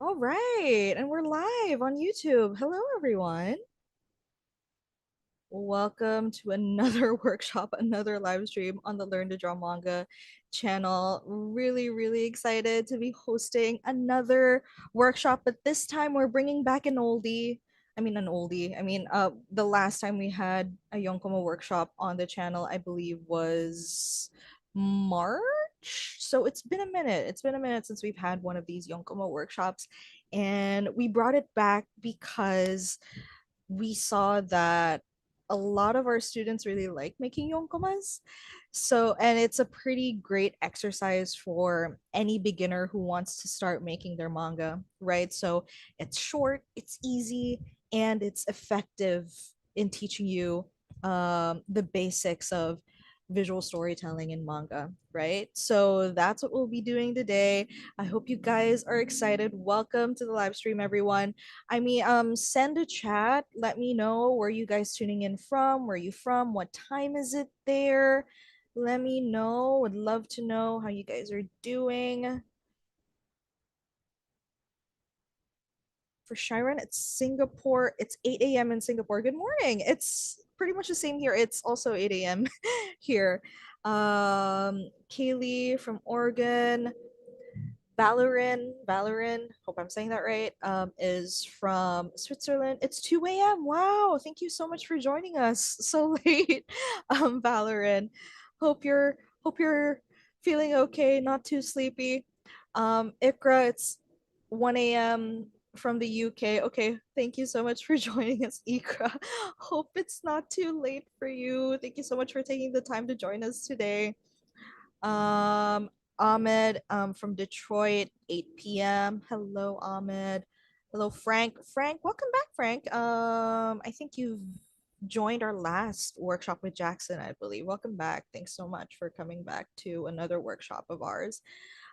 All right, and we're live on YouTube. Hello, everyone. Welcome to another workshop, another live stream on the Learn to Draw Manga channel. Really excited to be hosting another workshop, but this time we're bringing back an oldie. I mean, an oldie. The last time we had a Yonkoma workshop on the channel, I believe, was March. So it's been a minute. It's been a minute since we've had one of these Yonkoma workshops, and we brought it back because we saw that a lot of our students really like making yonkomas. So, and it's a pretty great exercise for any beginner who wants to start making their manga, right? So, it's short, it's easy, and it's effective in teaching you the basics of visual storytelling in manga, right? So, that's what we'll be doing today. I hope you guys are excited. Welcome to the live stream, everyone. Send a chat. Let me know where you guys tuning in from. Where you from? What time is it there? Let me know. Would love to know how you guys are doing. For Shiren, it's Singapore. It's 8 a.m. in Singapore. Good morning. It's pretty much the same here. It's also 8 a.m. here. Kaylee from Oregon. Valorin, hope I'm saying that right, is from Switzerland. It's 2 a.m. Wow, thank you so much for joining us so late, Valorin. Hope you're hope you're feeling okay, not too sleepy. Ikra, it's 1 a.m. from the UK. Okay, thank you so much for joining us, Ikra. Hope it's not too late for you. Thank you so much for taking the time to join us today. Um, Ahmed from Detroit, 8 p.m. Hello, Ahmed. Hello, Frank. Frank, welcome back, Frank. I think you've joined our last workshop with Jackson, I believe. Welcome back. Thanks so much for coming back to another workshop of ours.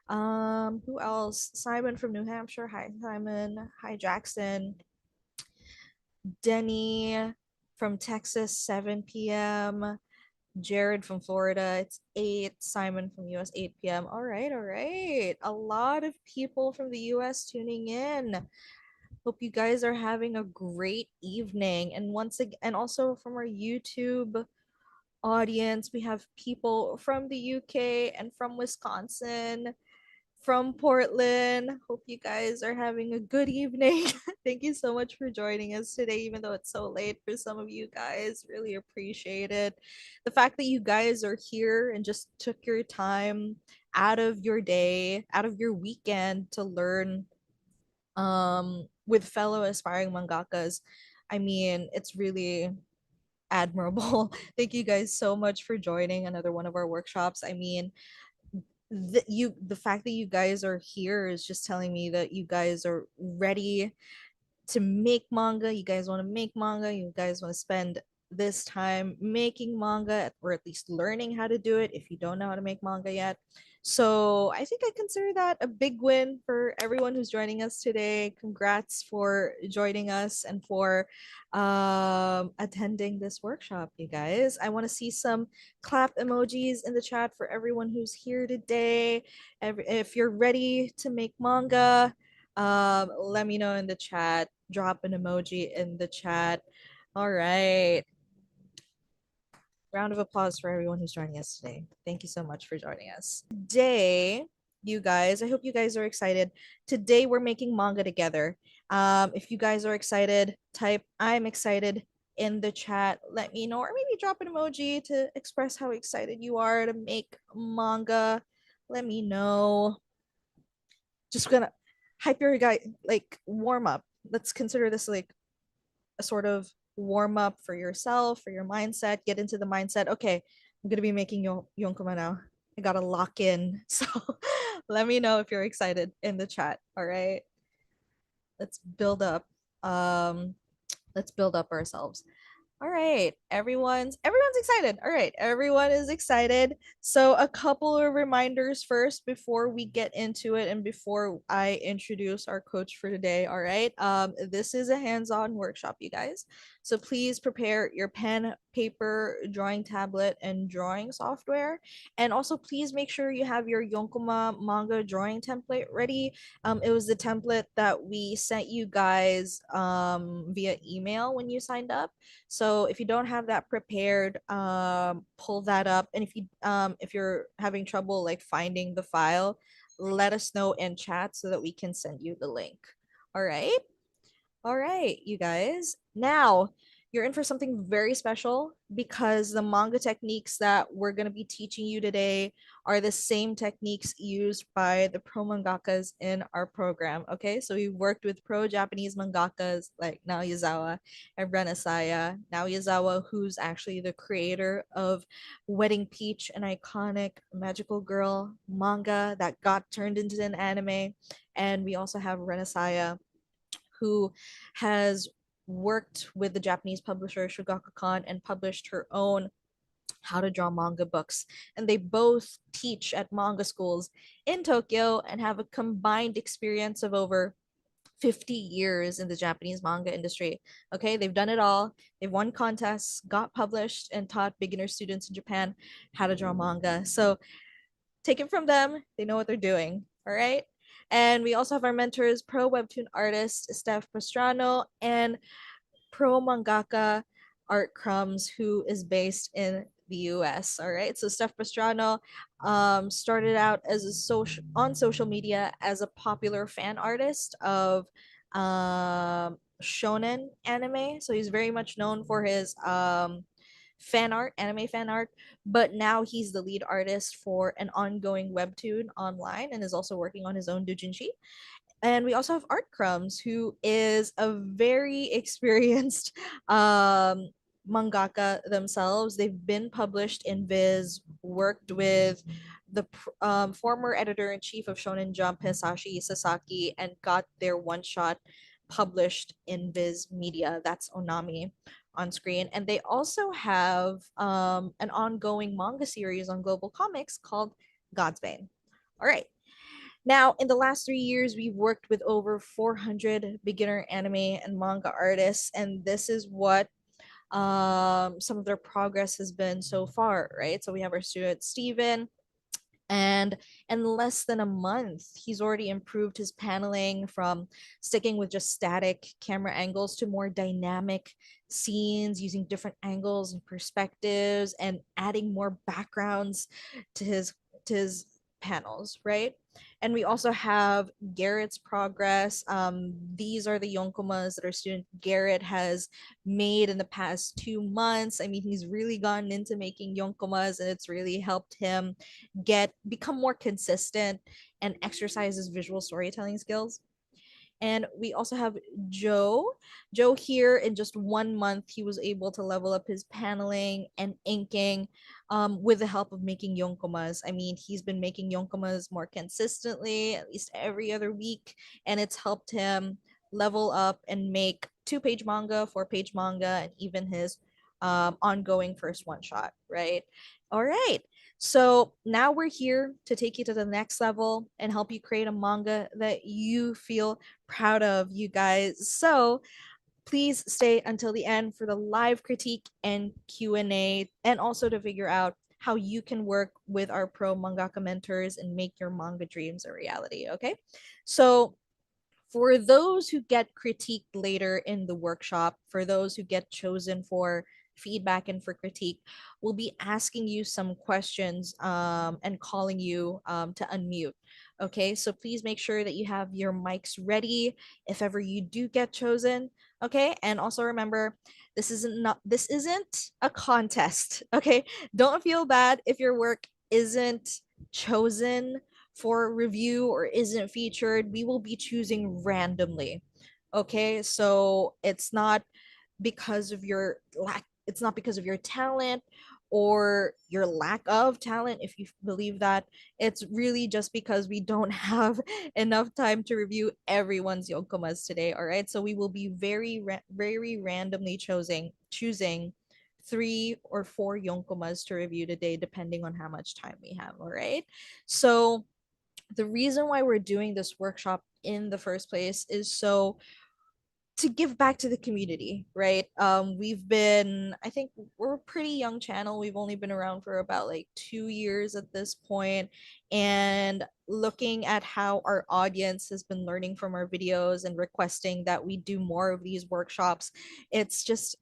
Who else? Simon from New Hampshire. Hi, Simon. Hi, Jackson. Denny from Texas, 7 p.m. Jared from Florida, it's 8. Simon from US, 8 p.m. All right, all right. A lot of people from the US tuning in. Hope you guys are having a great evening. And once again, and also from our YouTube audience, we have people from the UK and from Wisconsin, from Portland. Hope you guys are having a good evening. Thank you so much for joining us today, even though it's so late for some of you guys. Really appreciate it. The fact that you guys are here and just took your time out of your day, out of your weekend to learn with fellow aspiring mangakas. I mean, it's really admirable. Thank you guys so much for joining another one of our workshops. I mean, the fact that you guys are here is just telling me that you guys are ready to make manga. You guys want to make manga. You guys want to spend this time making manga, or at least learning how to do it if you don't know how to make manga yet. So I think I consider that a big win for everyone who's joining us today. Congrats for joining us and for attending this workshop, you guys. I want to see some clap emojis in the chat for everyone who's here today. If you're ready to make manga, let me know in the chat. Drop an emoji in the chat. All right. Round of applause for everyone who's joining us today. Thank you so much for joining us. Today, you guys, I hope you guys are excited. Today, we're making manga together. If you guys are excited, type I'm excited in the chat. Let me know, or maybe drop an emoji to express how excited you are to make manga. Let me know. Just gonna hype your guy, like warm up. Let's consider this like a sort of warm up for yourself, for your mindset. Get into the mindset. Okay, I'm gonna be making yonkoma now. I gotta lock in. So let me know if you're excited in the chat. All right, let's build up. Um, let's build up ourselves. All right, everyone's excited. All right, everyone is excited. So a couple of reminders first before we get into it and before I introduce our coach for today. All right. This is a hands-on workshop, you guys. So please prepare your pen, paper, drawing tablet, and drawing software. And also, please make sure you have your Yonkoma manga drawing template ready. It was the template that we sent you guys via email when you signed up. So if you don't have that prepared, pull that up. And if you're having trouble like finding the file, let us know in chat so that we can send you the link. All right. All right, you guys. Now, you're in for something very special because the manga techniques that we're going to be teaching you today are the same techniques used by the pro mangakas in our program. Okay, so we worked with pro Japanese mangakas like Naoyazawa and Renesaya. Naoyazawa, who's actually the creator of Wedding Peach, an iconic magical girl manga that got turned into an anime. And we also have Renesaya, who has worked with the Japanese publisher Shogakukan and published her own how to draw manga books. And they both teach at manga schools in Tokyo and have a combined experience of over 50 years in the Japanese manga industry. Okay, they've done it all. They've won contests, got published, and taught beginner students in Japan how to draw manga. So take it from them. They know what they're doing. All right. And we also have our mentors, pro webtoon artist Steph Pastrano and pro mangaka Art Crumbs, who is based in the US. All right. So Steph Pastrano started out as a social media as a popular fan artist of shonen anime. So he's very much known for his fan art, anime fan art, but now he's the lead artist for an ongoing webtoon online and is also working on his own doujinshi. And we also have Art Crumbs, who is a very experienced mangaka themselves. They've been published in Viz, worked with the former editor in chief of Shonen Jump, Hisashi Sasaki, and got their one shot published in Viz Media. That's Onami on screen. And they also have an ongoing manga series on Global Comics called God's Bane. All right. Now, in the last 3 years, we've worked with over 400 beginner anime and manga artists, and this is what some of their progress has been so far, right? So we have our student Steven, and in less than a month, he's already improved his paneling from sticking with just static camera angles to more dynamic scenes using different angles and perspectives and adding more backgrounds to his panels, right? And we also have Garrett's progress. These are the Yonkomas that our student Garrett has made in the past 2 months. I mean, he's really gotten into making Yonkomas, and it's really helped him become more consistent and exercise his visual storytelling skills. And we also have Joe. Joe here in just 1 month, he was able to level up his paneling and inking with the help of making yonkomas. I mean, he's been making yonkomas more consistently, at least every other week, and it's helped him level up and make 2 page manga, 4 page manga, and even his ongoing first one shot, right? All right. So now we're here to take you to the next level and help you create a manga that you feel proud of, you guys. So please stay until the end for the live critique and Q&A, and also to figure out how you can work with our pro mangaka mentors and make your manga dreams a reality, okay? So for those who get critiqued later in the workshop, for those who get chosen for feedback and for critique, we'll be asking you some questions and calling you to unmute. Okay, so please make sure that you have your mics ready if ever you do get chosen. Okay, and also remember, this isn't a contest. Okay, don't feel bad if your work isn't chosen for review or isn't featured. We will be choosing randomly. Okay, so because of your it's not because of your talent or your lack of talent, if you believe that. It's really just because we don't have enough time to review everyone's yokomas today. All right, so we will be very randomly choosing 3 or 4 yonkomas to review today, depending on how much time we have. All right, so the reason why we're doing this workshop in the first place is so to give back to the community, right? We've been, I think we're a pretty young channel. We've only been around for about like 2 years at this point, and looking at how our audience has been learning from our videos and requesting that we do more of these workshops, it's just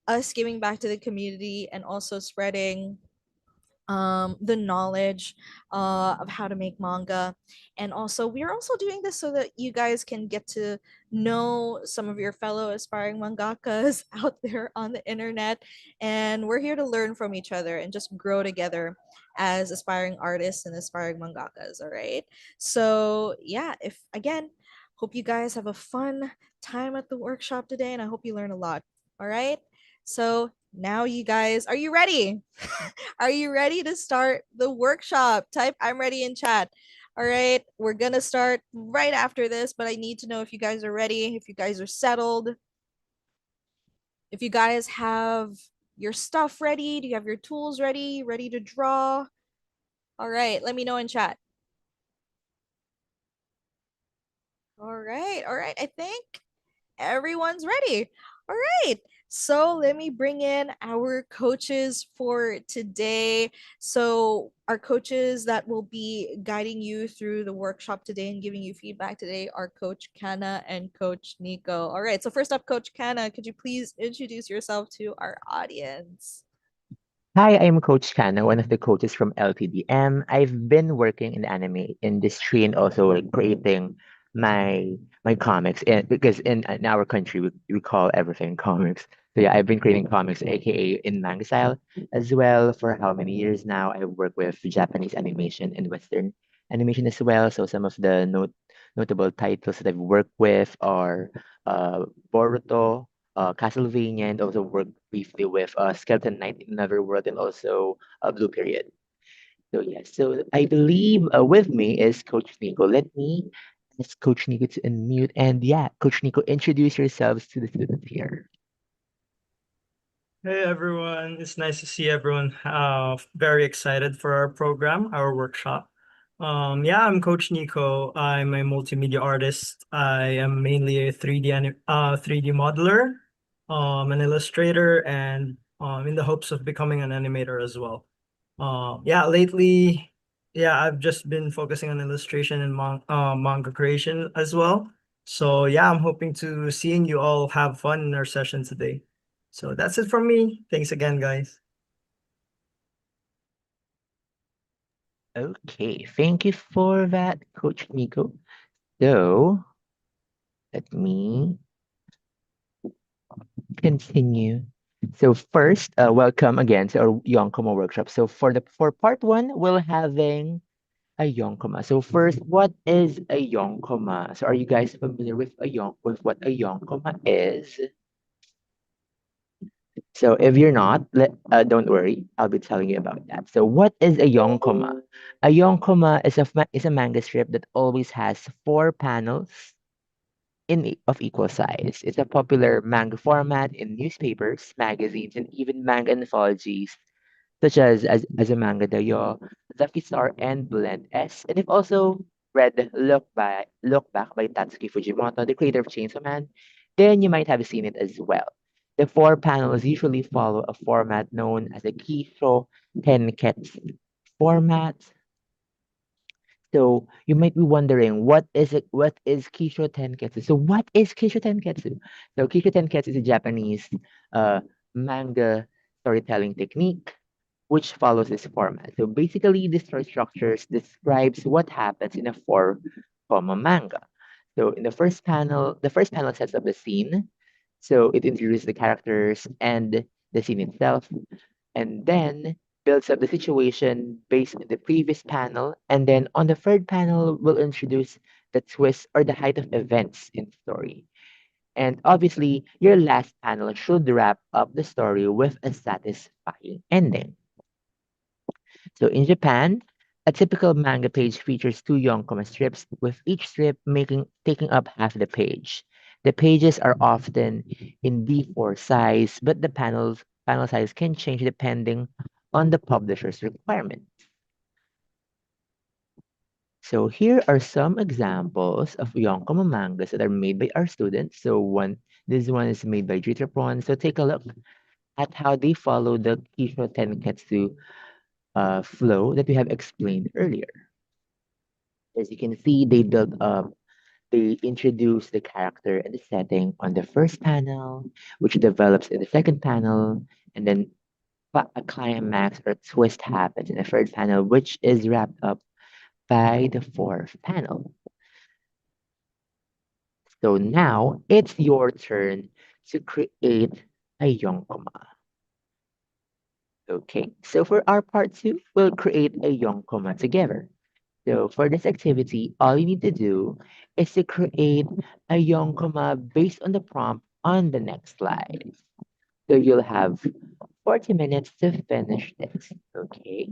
us giving back to the community and also spreading the knowledge of how to make manga. And also, we're also doing this so that you guys can get to know some of your fellow aspiring mangakas out there on the internet. And we're here to learn from each other and just grow together as aspiring artists and aspiring mangakas. All right. So, yeah, if again, hope you guys have a fun time at the workshop today, and I hope you learn a lot. All right. So, now you guys, are you ready? Are you ready to start the workshop? Type I'm ready in chat. All right, we're gonna start right after this, but I need to know if you guys are ready, if you guys are settled, if you guys have your stuff ready. Do you have your tools ready? Ready to draw? All right, let me know in chat. All right. I think everyone's ready. All right. So let me bring in our coaches for today. So, our coaches that will be guiding you through the workshop today and giving you feedback today are Coach Kana and Coach Nico. All right. So, first up, Coach Kana, could you please introduce yourself to our audience? Hi, I'm Coach Kana, one of the coaches from LTDM. I've been working in the anime industry and also like creating my comics. And because in our country we call everything comics. So yeah, I've been creating comics, aka in manga style as well for how many years now. I've worked with Japanese animation and Western animation as well. So some of the notable titles that I've worked with are Boruto, Castlevania, and also worked briefly with Skeleton Knight in Another World and also Blue Period. So yes, so I believe with me is Coach Nico. Let me ask Coach Nico to unmute, and yeah, Coach Nico, introduce yourselves to the students here. Hey everyone, it's nice to see everyone. Very excited for our program, our workshop. Yeah, I'm Coach Nico. I'm a multimedia artist. I am mainly a 3D modeler, an illustrator, and in the hopes of becoming an animator as well. Yeah, lately, yeah, I've just been focusing on illustration and manga creation as well. So yeah, I'm hoping to seeing you all have fun in our session today. So that's it from me. Thanks again, guys. Okay, thank you for that, Coach Nico. So let me continue. So first, welcome again to our Yonkoma workshop. So for part one, we'll having a yonkoma. So first, what is a yonkoma? So are you guys familiar with with what a yonkoma is? So if you're not, don't worry, I'll be telling you about that. So what is a yonkoma? A yonkoma is is a manga strip that always has 4 panels of equal size. It's a popular manga format in newspapers, magazines, and even manga anthologies such as a manga dayo, Lucky Star, and Blend S. And if also read Look Back by Tatsuki Fujimoto, the creator of Chainsaw Man, then you might have seen it as well. The 4 panels usually follow a format known as a Kisho Tenketsu format. So you might be wondering, what is it? What is Kisho Tenketsu? So what is Kisho Tenketsu? So Kisho Tenketsu is a Japanese uh, manga storytelling technique which follows this format. So basically, the story structures describes what happens in a 4 comma manga. So in the first panel sets up the scene. So it introduces the characters and the scene itself, and then builds up the situation based on the previous panel. And then on the third panel, we'll introduce the twist or the height of events in the story. And obviously, your last panel should wrap up the story with a satisfying ending. So in Japan, a typical manga page features 2 Yonkoma strips, with each strip taking up half the page. The pages are often in B4 size, but the panel size can change depending on the publisher's requirement. So here are some examples of Yonkoma mangas that are made by our students. So this one is made by Jitterpon. So take a look at how they follow the Kisho Tenketsu flow that we have explained earlier. As you can see, they introduce the character and the setting on the first panel, which develops in the second panel, and then a climax or twist happens in the third panel, which is wrapped up by the fourth panel. So now it's your turn to create a yonkoma. Okay, so for our part two, we'll create a yonkoma together. So for this activity, all you need to do is to create a yonkoma based on the prompt on the next slide. So you'll have 40 minutes to finish this. Okay.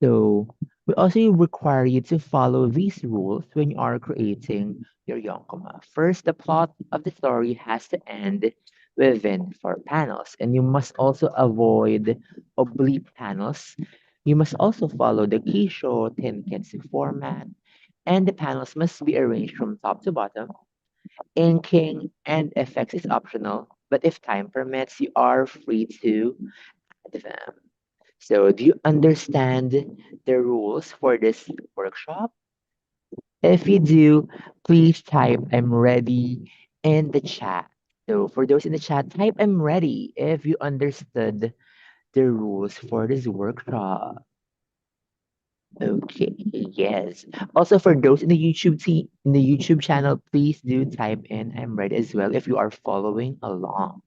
So we also require you to follow these rules when you are creating your Yonkoma. First, the plot of the story has to end within 4 panels, and you must also avoid oblique panels. You must also follow the Kisho Tenketsu format, and the panels must be arranged from top to bottom. Inking and effects is optional, but if time permits, you are free to add them. So, do you understand the rules for this workshop? If you do, please type I'm ready in the chat. So, for those in the chat, type I'm ready if you understood the rules for this workshop. Okay, yes. Also, for those in the in the YouTube channel, please do type in I'm ready as well if you are following along.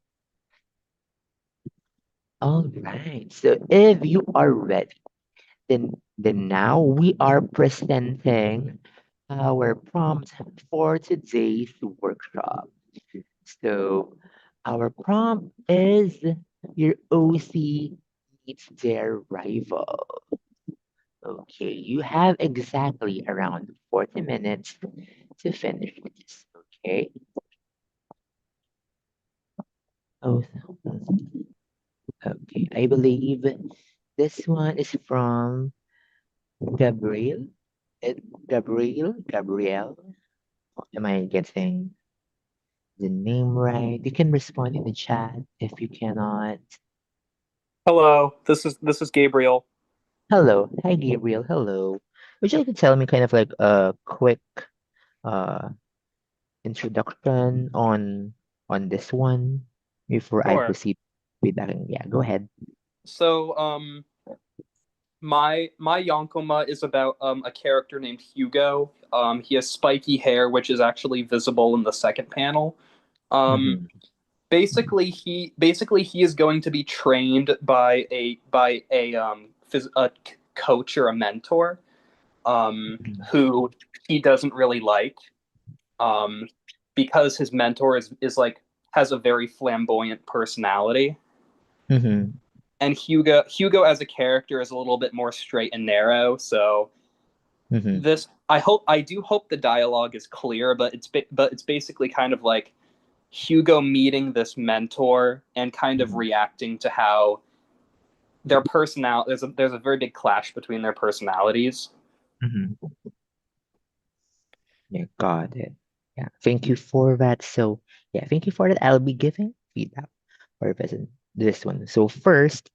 All right. So, if you are ready, then now we are presenting our prompt for today's workshop. So our prompt is your OC meets their rival. Okay, you have exactly around 40 minutes to finish this. Okay. Oh, okay. I believe this one is from Gabriel. Gabriel. Am I getting the name right? You can respond in the chat if you cannot. Hello, this is Gabriel. Hello. Hi, Gabriel. Hello. Would you like to tell me kind of like a quick uh introduction on this one before I Sure. proceed with that? Yeah, go ahead. So, my Yonkoma is about a character named Hugo. He has spiky hair, which is actually visible in the second panel. Um, Mm-hmm. basically he is going to be trained by a coach or a mentor, who he doesn't really like, um, because his mentor is like has a very flamboyant personality. Mm-hmm. And Hugo as a character is a little bit more straight and narrow. So Mm-hmm. this I do hope the dialogue is clear, but it's basically kind of like Hugo meeting this mentor and kind of Mm-hmm. reacting to how their personality there's a very big clash between their personalities. Mm-hmm. Yeah, got it. Yeah, thank you for that. So yeah, thank you for that. I'll be giving feedback for this one. So first,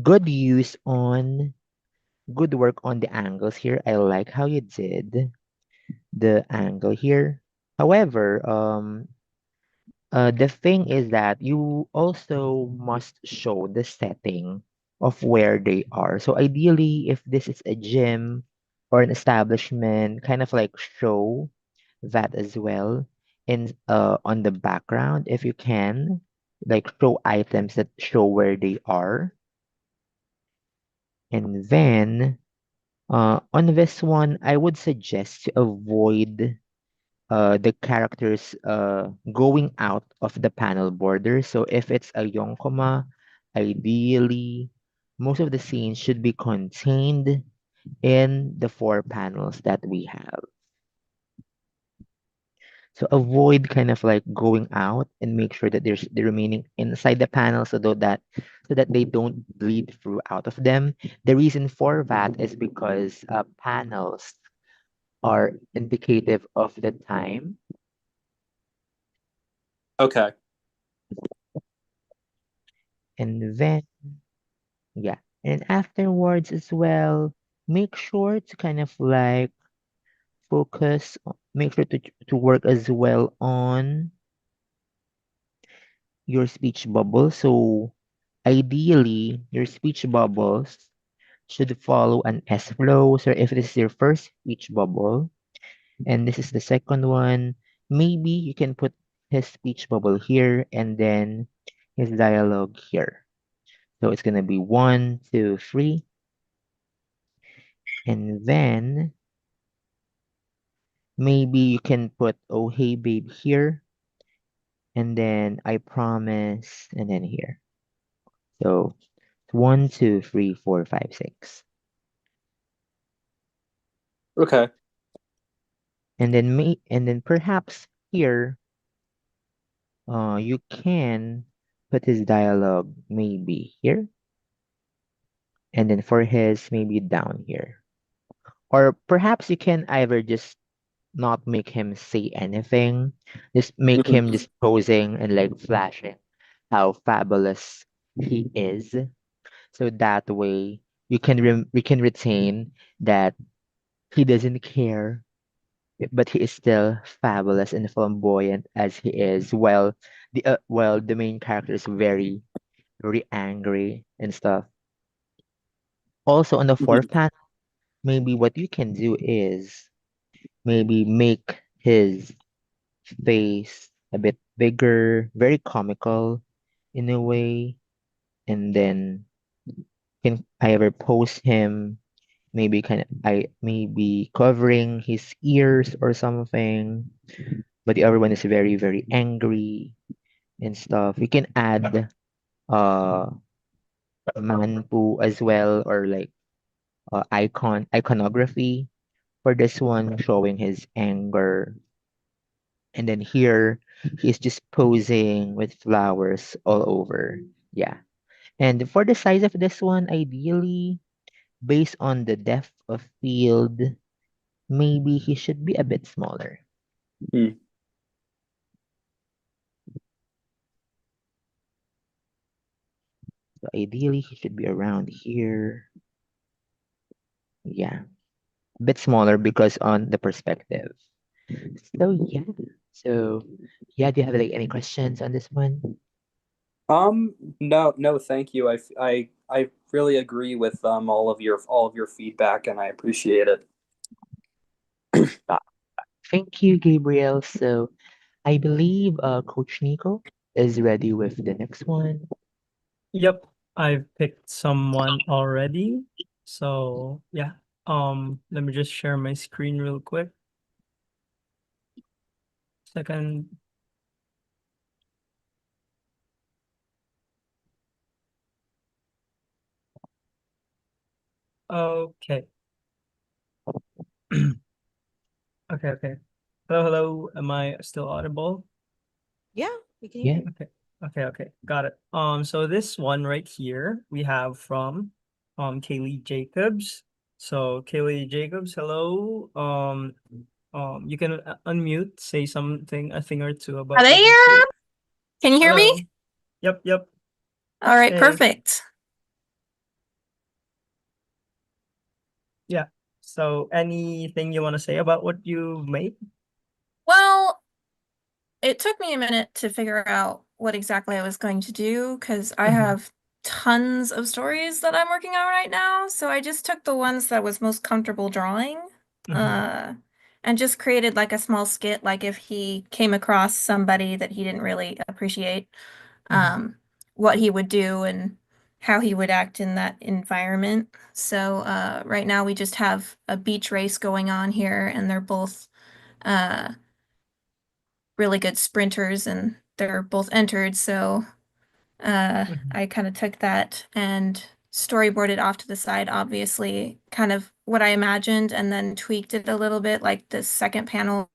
good use on good work on the angles here. I like how you did the angle here. However, the thing is that you also must show the setting of where they are. So ideally, if this is a gym or an establishment, kind of like show that as well in on the background if you can, like show items that show where they are. And then on this one, I would suggest to avoid the characters going out of the panel border. So if it's a Yonkoma, ideally, most of the scenes should be contained in the 4 panels that we have. So avoid kind of like going out and make sure that there's the remaining inside the panel so that they don't bleed through out of them. The reason for that is because panels are indicative of the time. Okay. And then, yeah. And afterwards as well, make sure to kind of like make sure to work as well on your speech bubble. So ideally, your speech bubbles should follow an S flow. So if this is your first speech bubble and this is the second one, maybe you can put his speech bubble here and then his dialogue here. So it's gonna be 1, 2, 3, and then maybe you can put oh hey babe here, and then I promise, and then here. So 1, 2, 3, 4, 5, 6. Okay. And then perhaps here you can put his dialogue maybe here, and then for his maybe down here. Or perhaps you can either just not make him say anything, just make Mhm. him just posing and like flashing how fabulous he is. So that way we can retain that he doesn't care, but he is still fabulous and flamboyant as he is, while the main character is very angry and stuff. Also on the fourth Mhm. panel, maybe what you can do is maybe make his face a bit bigger, very comical in a way, and then can either pose him maybe kind of I maybe covering his ears or something, but the other one is very angry and stuff. You can add uh manpu as well, or like iconography for this one showing his anger. And then here he's just posing with flowers all over. Yeah. And for the size of this one, ideally, based on the depth of field, maybe he should be a bit smaller. Mm. So ideally, he should be around here. Yeah, a bit smaller because on the perspective. So yeah. So yeah, do you have like any questions on this one? No, no, thank you. I really agree with all of your feedback, and I appreciate it. Uh, Thank you, Gabriel. So I believe Coach Nico is ready with the next one. Yep, I've picked someone already. So yeah, let me just share my screen real quick. Second. Okay. Okay, okay. Hello, hello. Am I still audible? Yeah, we can hear Yeah. you. Okay. Okay, okay. Got it. So this one right here we have from Kaylee Jacobs. So Kaylee Jacobs, hello. You can unmute, say something, a thing or two Are about they what you here? create. Can you hear me? Hello. Yep, yep. All right, Hey. perfect. Yeah. So anything you want to say about what you made? Well, it took me a minute to figure out what exactly I was going to do because I Mhm. have tons of stories that I'm working on right now. So I just took the ones that I was most comfortable drawing, Mhm. and just created like a small skit, like if he came across somebody that he didn't really appreciate, Mhm. um, what he would do and how he would act in that environment. So right now we just have a beach race going on here, and they're both uh, really good sprinters, and they're both entered. So Mhm. I kind of took that and storyboarded off to the side, obviously, kind of what I imagined, and then tweaked it a little bit. Like the second panel,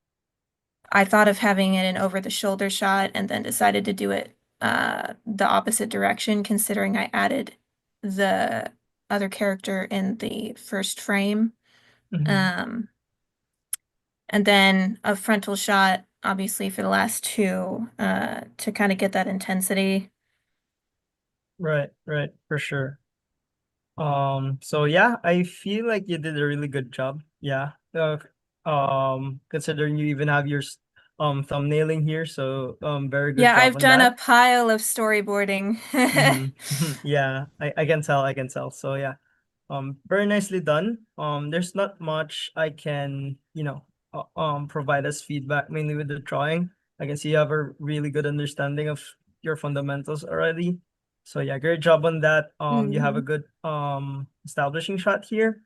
I thought of having it an over the shoulder shot and then decided to do it the opposite direction, considering I added the other character in the first frame. Mhm. Um, and then a frontal shot, obviously, for the last two to kind of get that intensity. Right, right, for sure. So yeah, I feel like you did a really good job. Yeah. Considering you even have your thumbnailing here, so very good Yeah, job I've on done a that. pile of storyboarding. Yeah, I can tell, I can tell. So yeah, very nicely done. There's not much I can, provide as feedback, mainly with the drawing. I can see you have a really good understanding of your fundamentals already. So yeah, great job on that. You have a Mhm. good establishing shot here.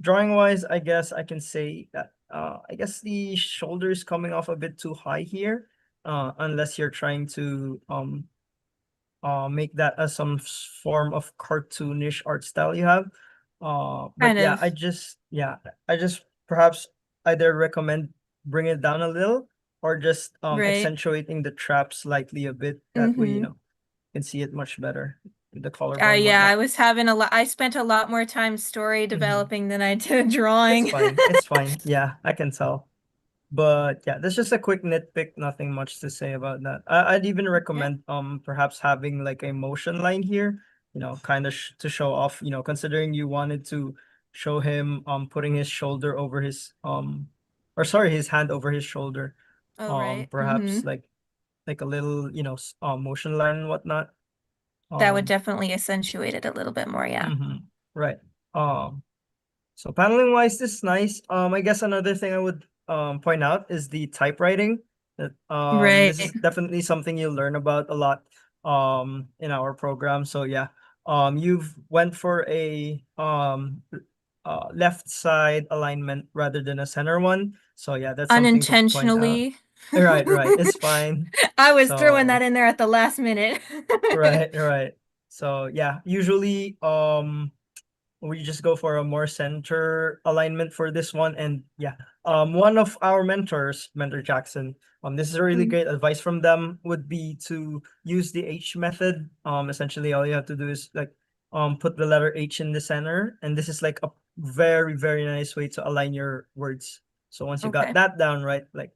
Drawing wise, I guess I can say that I guess the shoulder is coming off a bit too high here. Unless you're trying to make that as some form of cartoonish art style you have. But Kind yeah, of, I just perhaps either recommend bring it down a little or just right? accentuating the trap slightly a bit. That way, Mm-hmm. can see it much better, the collarbone and Yeah, I whatnot. was having a lot. I spent a lot more time story Mhm. developing than I did drawing. It's fine. Yeah, I can tell. But yeah, that's just a quick nitpick, nothing much to say about that. I'd even Yeah. recommend perhaps having like a motion line here, kind of to show off, considering you wanted to show him putting his shoulder over his or sorry, his hand over his shoulder. Oh, right. Perhaps like a little, motion line and whatnot. That would Um definitely accentuate it a little bit more. Yeah. mhm, right. So paneling wise, this is nice. I guess another thing I would point out is the typewriting. That this Right. is definitely something you'll learn about a lot in our program. So yeah, you've went for a left side alignment rather than a center one. So yeah, that's something to point out. Unintentionally. Right, right. It's fine. I was throwing that So in there at the last minute. right, right. So yeah, usually we just go for a more center alignment for this one. And yeah, one of our mentors, Mentor Jackson, this is a really Mm, great advice from them, would be to use the H method. Essentially all you have to do is like put the letter H in the center, and this is like a very, very nice way to align your words. So once you got okay. that down right, like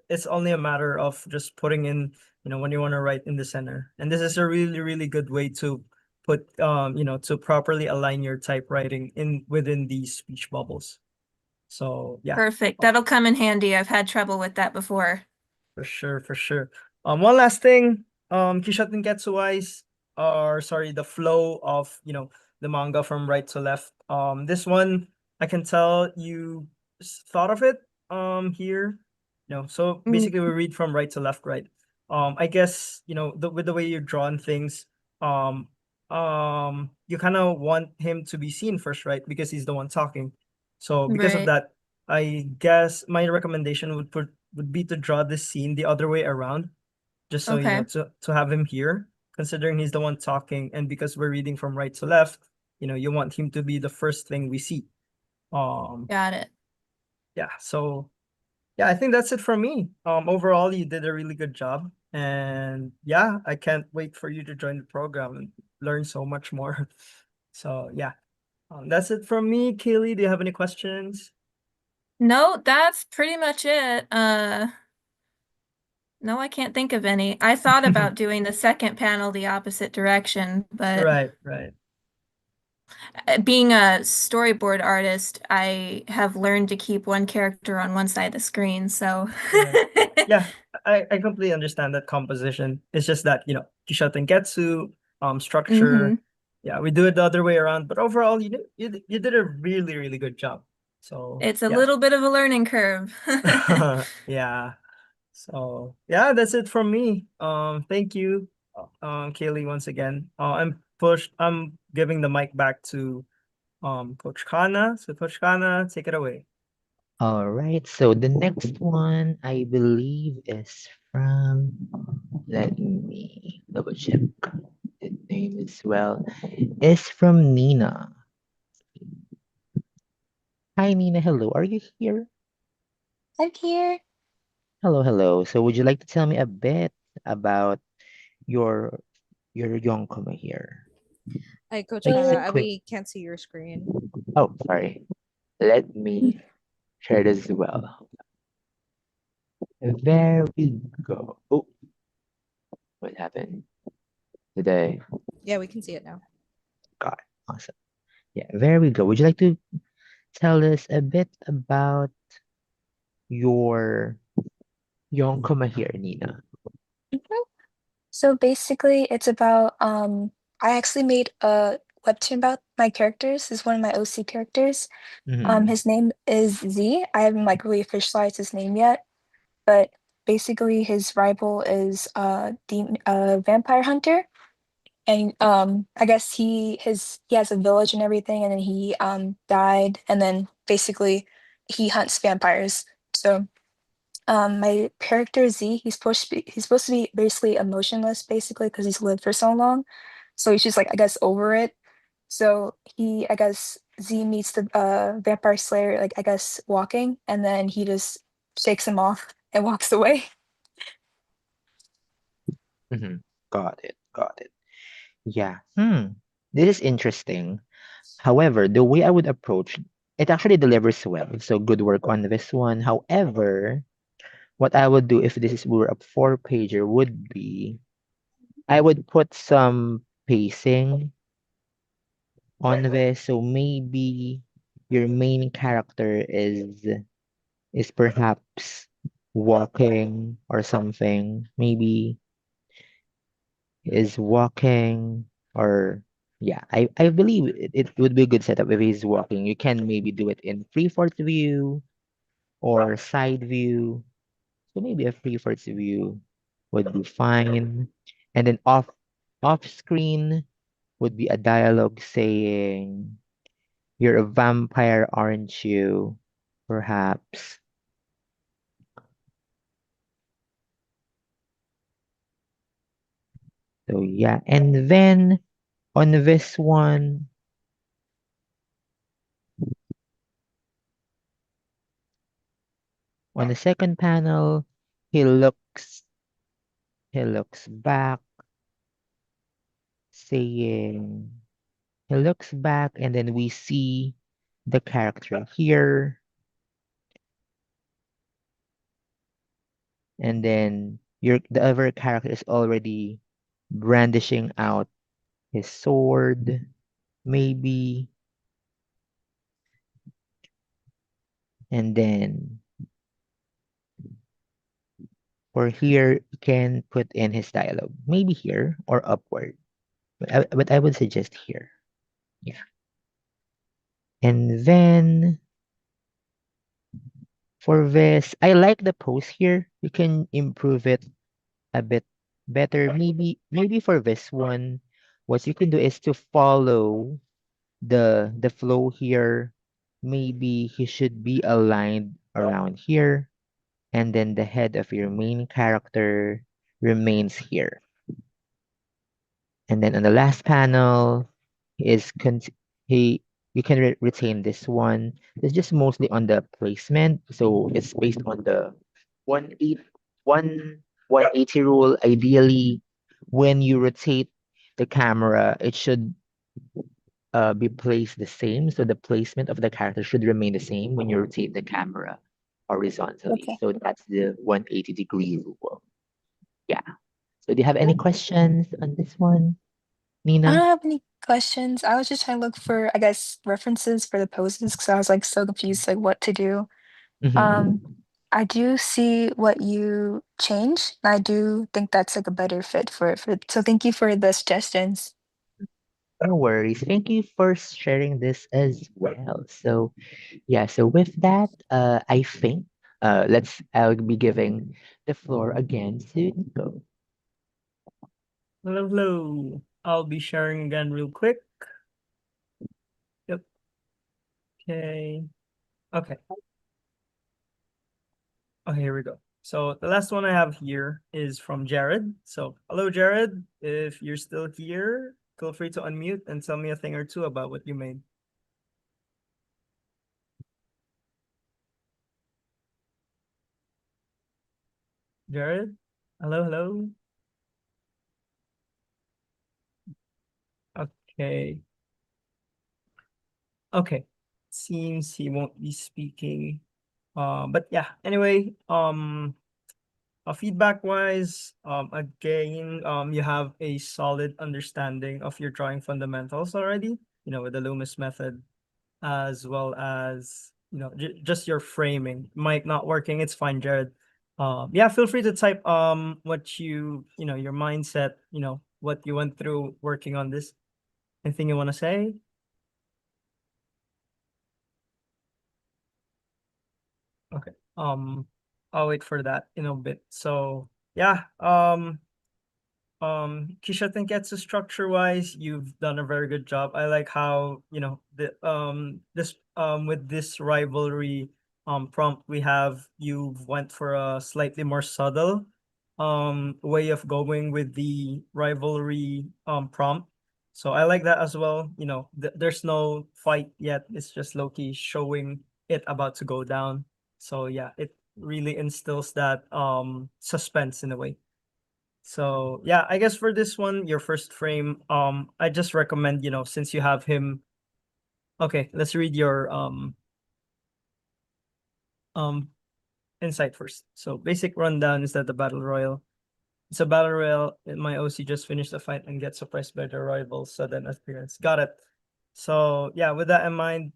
it's only a matter of just putting in, when you want to write in the center. And this is a really, really good way to put to properly align your typewriting in within these speech bubbles. So yeah. Perfect. Oh, That'll come in handy. I've had trouble with that before. for sure, for sure. One last thing, Kishat and Getsu wise, or sorry, the flow of the manga from right to left. This one I can tell you thought of it here. So Mm, basically we read from right to left, right? I guess with the way you're drawn things, um, you kind of want him to be seen first, right? Because he's the one talking. So because of right. that, I guess my recommendation would be to draw this scene the other way around, just so Okay. to have him here, considering he's the one talking, and because we're reading from right to left, you want him to be the first thing we see. Um, Got it. yeah, so yeah, I think that's it from me. Overall, you did a really good job, and yeah, I can't wait for you to join the program and learn so much more. So yeah, that's it from me. Kaylee, do you have any questions? No, that's pretty much it. No, I can't think of any. I thought about doing the second panel the opposite direction, but Right, right. being a storyboard artist, I have learned to keep one character on one side of the screen, so Right. Yeah, I completely understand that composition. It's just that, Kishoten Getsu, hmm structure. Yeah, we do it the other way around, but overall, you did a really, really good job. So It's a yeah. little bit of a learning curve. Yeah. So yeah, that's it from me. Thank you, Kaylee, once again. I'm giving the mic back to Coach Kana. So Coach Kana, take it away. All right. So the next one I believe is from, let me double check the name as well. Is from Nina. Hi Nina, hello. Are you here? I'm here. Hello, hello. So would you like to tell me a bit about your Yonkoma here? Hi, Coach Like just a Uh, Hannah. quick. We can't see your screen. Oh, sorry. Let me share this as well. There we go. Oh, what happened today? Yeah, we can see it now. God, awesome. Yeah, there we go. Would you like to tell us a bit about your Yonkoma here, Nina? mhm. So basically, it's about I actually made a webtoon about my characters. This is one of my OC characters. Mm-hmm. His name is Z. I haven't like really officialized his name yet, but basically his rival is vampire hunter. And I guess he has a village and everything, and then he died, and then basically he hunts vampires. So my character Z, he's supposed to be basically emotionless, basically, because he's lived for so long. So he's just like, I guess, over it. So I guess Z meets the vampire slayer, like I guess walking, and then he just shakes him off and walks away. Mm-hmm. Got it. Got it. Yeah. Hmm. This is interesting. However, the way I would approach it actually delivers well. So good work on this one. However, what I would do if were a four-pager would be I would put some pacing on this. So maybe your main character is perhaps walking or something. Maybe is walking or yeah, I believe it would be a good setup if he's walking. You can maybe do it in three-fourths view or side view. So maybe a three-fourths view would be fine. And then off screen would be a dialogue saying, "You're a vampire, aren't you?" Perhaps. So yeah. And then on this one, on the second panel, he looks he looks back saying he looks back and then we see the character here and then the other character is already brandishing out his sword maybe and then for here you can put in his dialogue maybe here or upward but I would suggest here yeah and then for this I like the pose here you can improve it a bit better. Maybe for this one, what you can do is to follow the flow here. Maybe he should be aligned around here, and then the head of your main character remains here. And then on the last panel is he you can retain this one. It's just mostly on the placement, so it's based on the 180 180 rule. Ideally, when you rotate the camera, it should be placed the same. So the placement of the character should remain the same when you rotate the camera horizontally. Okay. So that's the 180-degree rule. Yeah. So do you have any questions on this one, I Nina? don't have any questions. I was just trying to look for, I guess, references for the poses because I was like so confused, like what to do. Um, Mm-hmm. I do see what you changed, and I do think that's like a better fit for it. So thank you for the suggestions. No worries. Thank you for sharing this as well. So yeah, so with that, I think I'll be giving the floor again to Nico. Hello, hello. I'll be sharing again real quick. Yep. Okay. Okay. Okay, here we go. So the last one I have here is from Jared. So hello, Jared. If you're still here, feel free to unmute and tell me a thing or two about what you made. Jared? Hello, hello. Okay. Okay. Seems he won't be speaking. But yeah, anyway, feedback wise, again, you have a solid understanding of your drawing fundamentals already, with the Loomis method, as well as, just your framing. Mic not working, it's fine, Jared. Yeah, feel free to type what your mindset, what you went through working on this. Anything you want to say? Okay. I'll wait for that in a bit. So yeah, Kisha, think it's structure wise, you've done a very good job. I like how, the this with this rivalry prompt we have, you've went for a slightly more subtle way of going with the rivalry prompt. So I like that as well. There's no fight yet. It's just Loki showing it about to go down. So yeah, it really instills that suspense in a way. So yeah, I guess for this one, your first frame, I just recommend, since you have him. Okay, let's read your um insight first. So basic rundown is that the battle royal. It's a battle royal. My OC just finished the fight and gets surprised by the rival's sudden appearance. Got it. So yeah, with that in mind,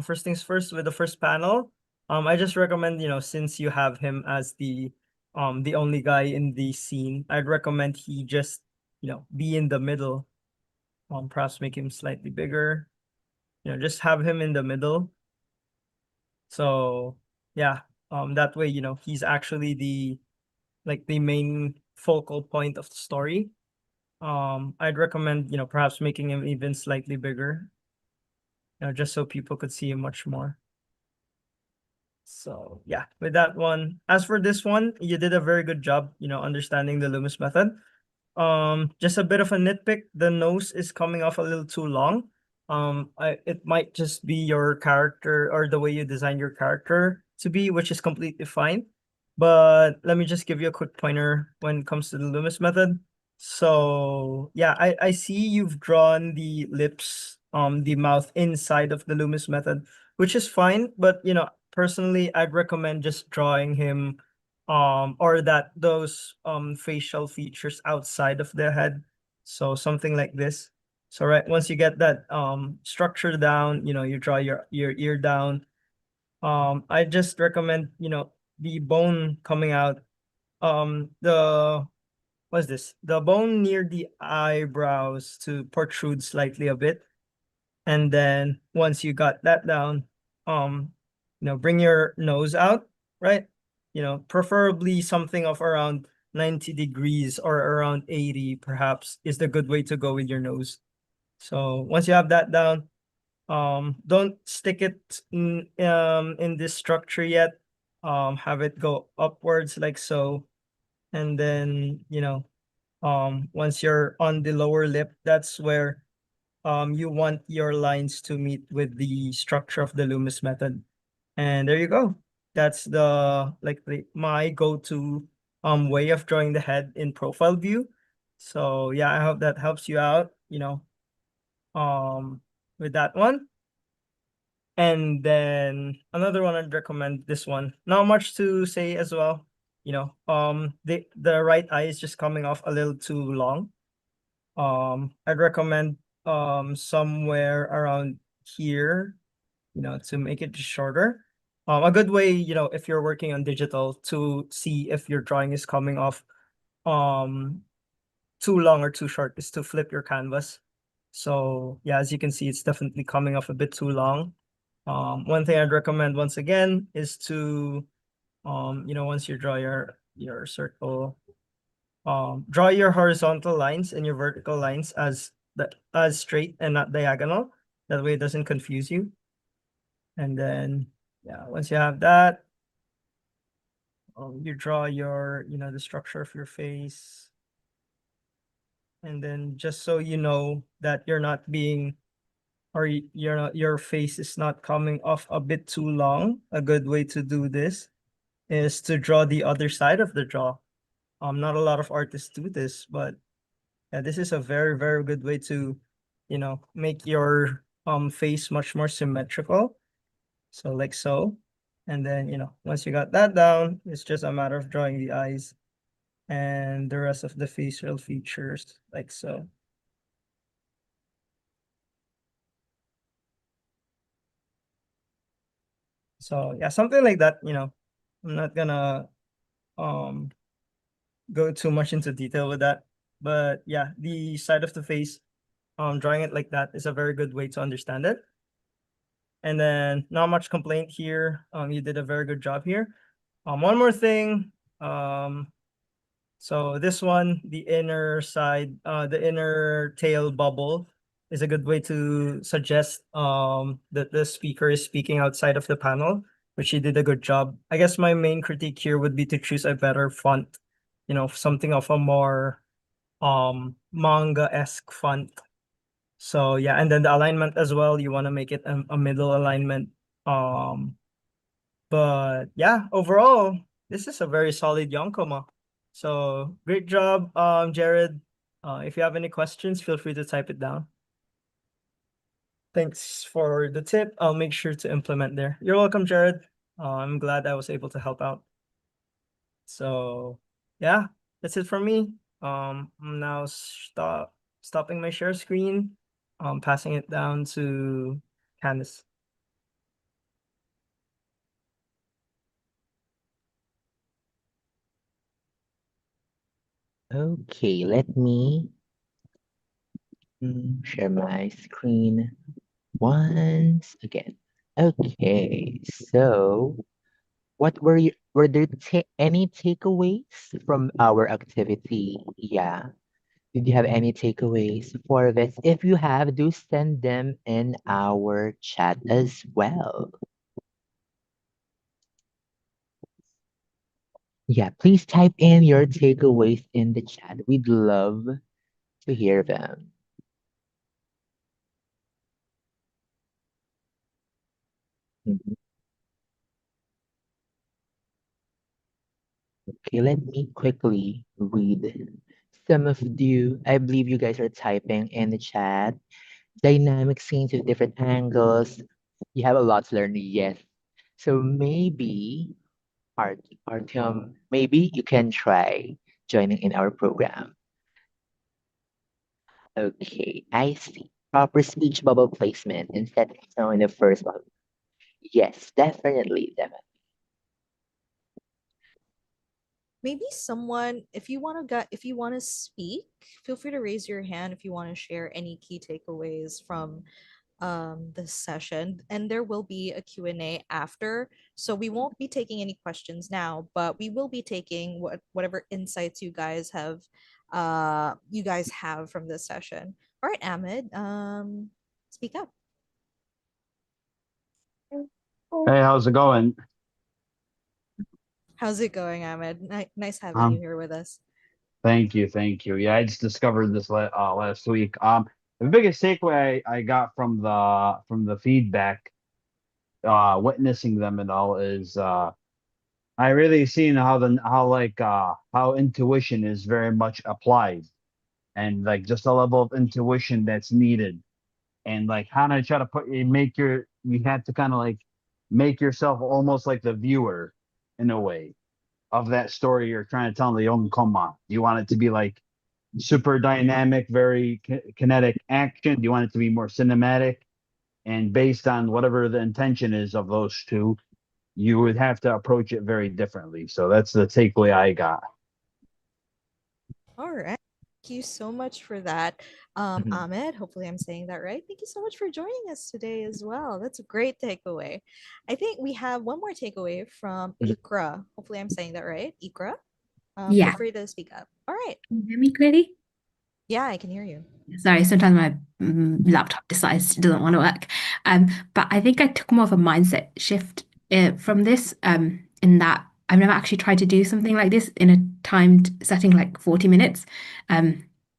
first things first with the first panel, I just recommend, since you have him as the only guy in the scene, I'd recommend he just, be in the middle. Perhaps make him slightly bigger. Just have him in the middle. So yeah, that way, he's actually the main focal point of the story. I'd recommend, perhaps making him even slightly bigger, just so people could see him much more. So yeah, with that one. As for this one, you did a very good job, understanding the Loomis method. Just a bit of a nitpick. The nose is coming off a little too long. It might just be your character or the way you design your character to be, which is completely fine. But let me just give you a quick pointer when it comes to the Loomis method. So yeah, I see you've drawn the lips, the mouth inside of the Loomis method, which is fine. But personally, I'd recommend just drawing him or that those facial features outside of the head, so something like this. So right, once you get that structure down, you draw your ear down. I just recommend, the bone coming out, the what's this, the bone near the eyebrows to protrude slightly a bit. And then once you got that down, bring your nose out, right? Preferably something of around 90 degrees or around 80 perhaps is the good way to go with your nose. So once you have that down, don't stick it in this structure yet. Have it go upwards like so. And then, once you're on the lower lip, that's where you want your lines to meet with the structure of the Loomis method. And there you go. That's my go-to way of drawing the head in profile view. So yeah, I hope that helps you out, um with that one. And then another one I'd recommend, this one. Not much to say as well. The right eye is just coming off a little too long. I'd recommend somewhere around here, to make it shorter. A good way, if you're working on digital, to see if your drawing is coming off um too long or too short, is to flip your canvas. So yeah, as you can see, it's definitely coming off a bit too long. One thing I'd recommend once again is to once you draw your circle, draw your horizontal lines and your vertical lines as straight and not diagonal. That way it doesn't confuse you. And then yeah, once you have that, you draw the structure of your face. And then just so you know that you're not being, or your face is not coming off a bit too long, a good way to do this is to draw the other side of the jaw. Not a lot of artists do this, but yeah, this is a very, very good way to, make your face much more symmetrical. So like so. And then, once you got that down, it's just a matter of drawing the eyes and the rest of the facial features like so. So yeah, something like that, I'm not gonna um go too much into detail with that. But yeah, the side of the face, drawing it like that is a very good way to understand it. And then not much complaint here. You did a very good job here. One more thing. So this one, the inner side, the inner tail bubble is a good way to suggest that the speaker is speaking outside of the panel, which he did a good job. I guess my main critique here would be to choose a better font, something of a more manga-esque font. So yeah, and then the alignment as well, you want to make it a middle alignment. But yeah, overall, this is a very solid Yonkoma. So great job, Jared. If you have any questions, feel free to type it down. Thanks for the tip. I'll make sure to implement there. You're welcome, Jared. I'm glad I was able to help out. So yeah, that's it for me. I'm now stopping my share screen, passing it down to Candice. Okay, let me share my screen once again. Okay, so what were there any takeaways from our activity? Yeah. Did you have any takeaways for this? If you have, do send them in our chat as well. Yeah, please type in your takeaways in the chat. We'd love to hear them. Mhm. Okay, let me quickly read some of you. I believe you guys are typing in the chat. Dynamic scenes with different angles. You have a lot to learn, yes. So maybe, Artyom, maybe you can try joining in our program. Okay, I see. Proper speech bubble placement and setting tone in the first one. Yes, definitely, definitely. Maybe someone, if you want to speak, feel free to raise your hand if you want to share any key takeaways from this session, and there will be a Q&A after, so we won't be taking any questions now, but we will be taking whatever insights you guys have from this session. All right, Ahmed, speak up. Hey, how's it going? How's it going, Ahmed? Nice having you Um, here with us. Thank you, thank you. Yeah, I just discovered this last week. The biggest takeaway I got from the feedback, witnessing them and all is I really seen how intuition is very much applied, and like just a level of intuition that's needed, and like how to try to you have to kind of like make yourself almost like the viewer in a way of that story you're trying to tell in the Yonkoma. Do you want it to be like super dynamic, very kinetic action? Do you want it to be more cinematic? And based on whatever the intention is of those two, you would have to approach it very differently. So that's the takeaway I got. All right. Thank you so much for that, Mhm. Ahmed. Hopefully, I'm saying that right. Thank you so much for joining us today as well. That's a great takeaway. I think we have one more takeaway from Mhm. Ikra. Hopefully, I'm saying that right. Ikra, feel Yeah. free to speak up. All right. Can you hear me clearly? Yeah, I can hear you. Sorry, sometimes my laptop decides it doesn't want to work. But I think I took more of a mindset shift from this, in that I've never actually tried to do something like this in a timed setting, like 40 minutes.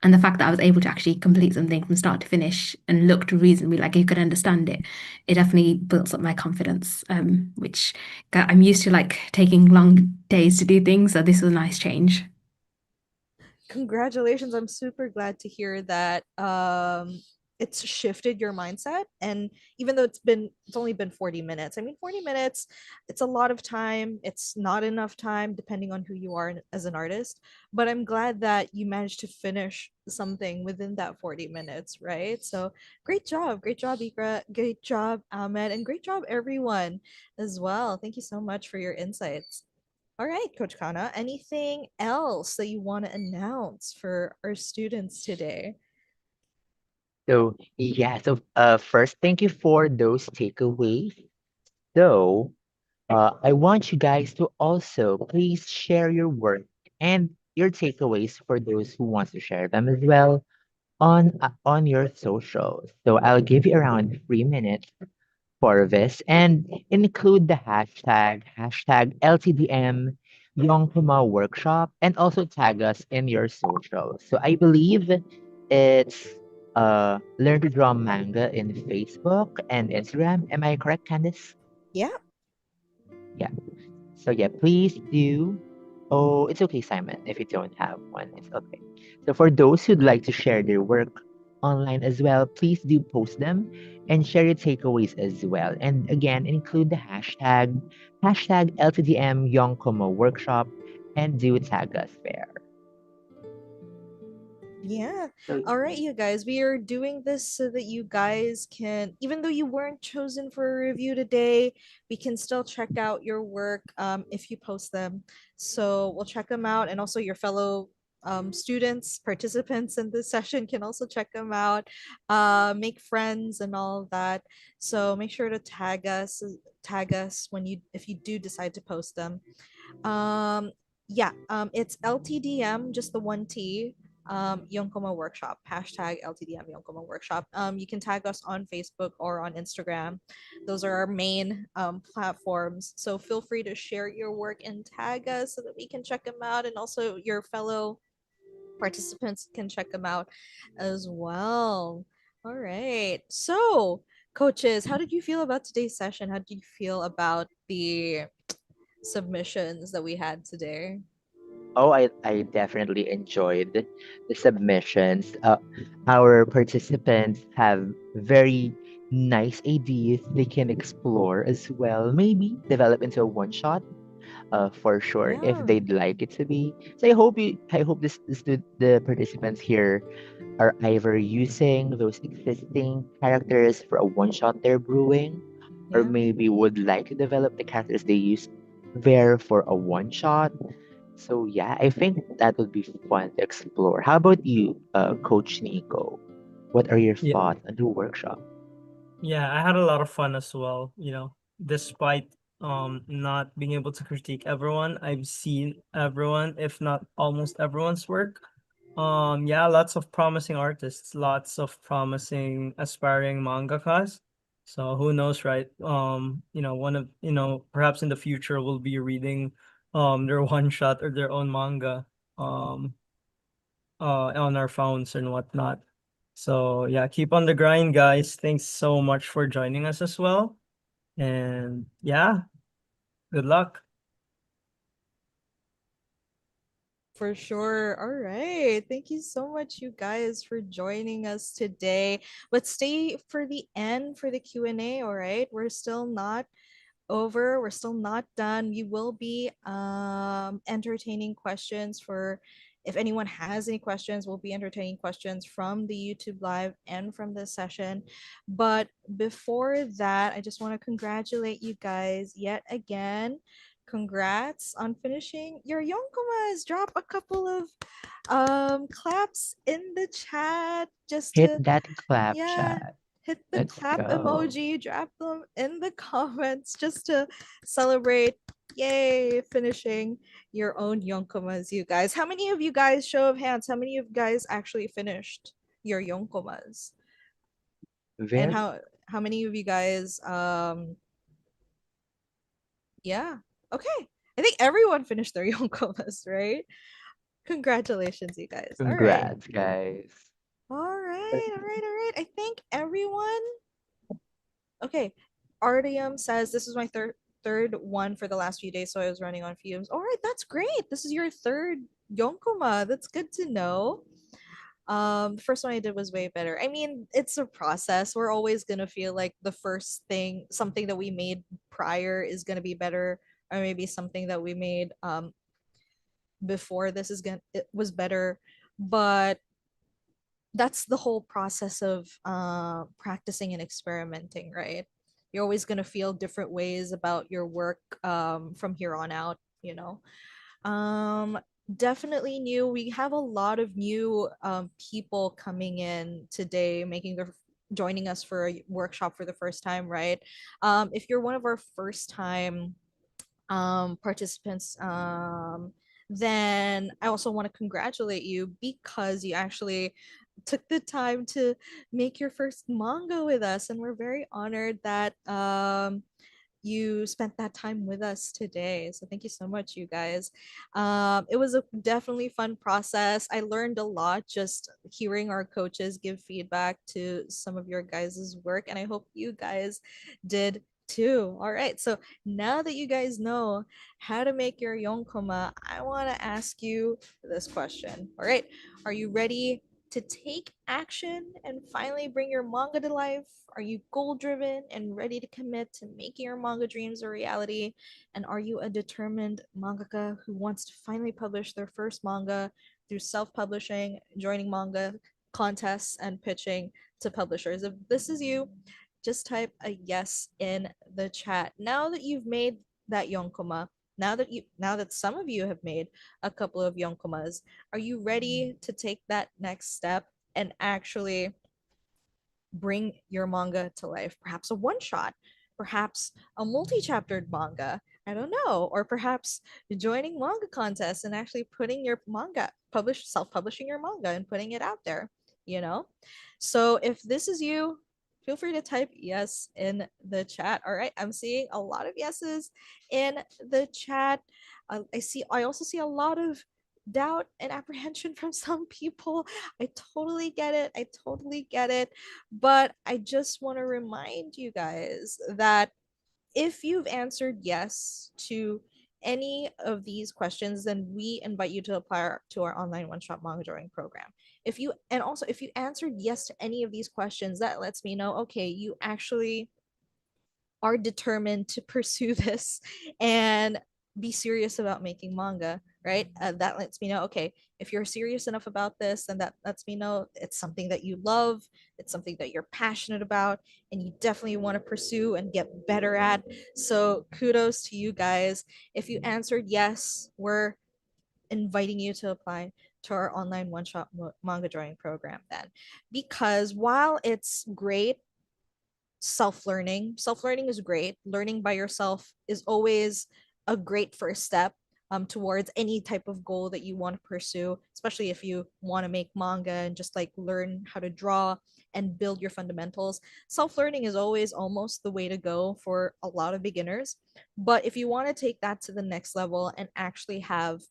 And the fact that I was able to actually complete something from start to finish and looked reasonably like I could understand it, it definitely builds up my confidence, which I'm used to like taking long days to do things. So this was a nice change. Congratulations. I'm super glad to hear that it's shifted your mindset. And even though it's only been 40 minutes, I mean 40 minutes, it's a lot of time. It's not enough time depending on who you are as an artist, but I'm glad that you managed to finish something within that 40 minutes, right? So great job. Great job, Ikra. Great job, Ahmed, and great job everyone as well. Thank you so much for your insights. All right, Coach Kana, anything else that you want to announce for our students today? So yeah, so first, thank you for those takeaways. So I want you guys to also please share your work and your takeaways for those who want to share them as well on your socials. So I'll give you around 3 minutes for this and include the hashtag LTDM Yonkoma Workshop and also tag us in your socials. So I believe it's Learn to Draw Manga in Facebook and Instagram. Am I correct, Candice? Yeah. Yeah. So yeah, please do. Oh, it's okay, Simon. If you don't have one, it's okay. So for those who'd like to share their work online as well, please do post them and share your takeaways as well. And again, include the hashtag LTDM Young Como Workshop and do tag us there. Yeah. So All right, you guys. We are doing this so that you guys can, even though you weren't chosen for a review today, we can still check out your work if you post them. So we'll check them out. And also, your fellow students, participants in this session can also check them out, make friends, and all of that. So make sure to tag us when you if you do decide to post them. Yeah, it's LTDM, just the one T, Yonkoma Workshop, hashtag LTDM Yonkoma Workshop. You can tag us on Facebook or on Instagram. Those are our main platforms. So feel free to share your work and tag us so that we can check them out, and also your fellow participants can check them out as well. All right. So, coaches, how did you feel about today's session? How did you feel about the submissions that we had today? oh, I definitely enjoyed the submissions. Our participants have very nice ideas they can explore as well. Maybe develop into a one shot for sure if Yeah. they'd like it to be. So I hope the participants here are either using those existing characters for a one shot they're brewing, or Yeah. maybe would like to develop the characters they use there for a one shot. So yeah, I think that would be fun to explore. How about you, Coach Nico? What are your Yeah, thoughts on the workshop? yeah, I had a lot of fun as well, despite not being able to critique everyone. I've seen everyone, if not almost everyone's work. Yeah, lots of promising artists, lots of promising aspiring mangakas. So who knows, right? One of perhaps in the future we'll be reading their one shot or their own manga um on our phones and whatnot. So yeah, keep on the grind, guys. Thanks so much for joining us as well. And yeah, good luck. For sure. All right. Thank you so much, you guys, for joining us today. But stay for the end for the Q&A, all right? We're still not over. We're still not done. We will be entertaining questions for if anyone has any questions, we'll be entertaining questions from the YouTube live and from this session. But before that, I just want to congratulate you guys yet again. Congrats on finishing your Yonkomas. Drop a couple of claps in the chat just Hit to, that clap yeah, chat. hit the Let's clap go. emoji, drop them in the comments just to celebrate. Yay, finishing your own Yonkomas, you guys. How many of you guys, show of hands, how many of you guys actually finished your Yonkomas? And Very how many of you guys yeah. Okay. I think everyone finished their Yonkomas, right? Congratulations, you guys. All right. Congrats, guys. All right. All right. All right. I think everyone. Okay. Artyom says this is my third one for the last few days, so I was running on fumes. All right, that's great. This is your third Yonkoma. That's good to know. The first one I did was way better. I mean, it's a process. We're always gonna feel like the first thing, something that we made prior is gonna be better, or maybe something that we made before this is gonna it was better. But that's the whole process of practicing and experimenting, right? You're always gonna feel different ways about your work from here on out, you know. Um, Definitely new. We have a lot of new people coming in today, making their joining us for a workshop for the first time, right? If you're one of our first time participants, then I also want to congratulate you because you actually took the time to make your first manga with us, and we're very honored that you spent that time with us today. So thank you so much, you guys. It was a definitely fun process. I learned a lot just hearing our coaches give feedback to some of your guys' work, and I hope you guys did too. All right. So now that you guys know how to make your yonkoma, I want to ask you this question. All right. Are you ready to take action and finally bring your manga to life? Are you goal driven and ready to commit to making your manga dreams a reality? And are you a determined mangaka who wants to finally publish their first manga through self publishing, joining manga contests, and pitching to publishers? If this is you, just type a yes in the chat. Now that you've made that yonkoma, now that some of you have made a couple of yonkomas, are you ready to take that next step and actually bring your manga to life? Perhaps a one shot, perhaps a multi chaptered manga. I don't know. Or perhaps joining manga contests and actually putting your manga, self publishing your manga and putting it out there, you know? So if this is you, feel free to type yes in the chat. All right. I'm seeing a lot of yeses in the chat. I also see a lot of doubt and apprehension from some people. I totally get it. I totally get it. But I just want to remind you guys that if you've answered yes to any of these questions, then we invite you to apply to our online one-shot manga drawing program. If you answered yes to any of these questions, that lets me know, okay, you actually are determined to pursue this and be serious about making manga, right? That lets me know, okay, if you're serious enough about this, then that lets me know it's something that you love, it's something that you're passionate about, and you definitely want to pursue and get better at. So kudos to you guys. If you answered yes, we're inviting you to apply to our online one-shot manga drawing program then, because while it's great self-learning is great. Learning by yourself is always a great first step towards any type of goal that you want to pursue, especially if you want to make manga and just like learn how to draw and build your fundamentals. Self-learning is always almost the way to go for a lot of beginners. But if you want to take that to the next level and actually have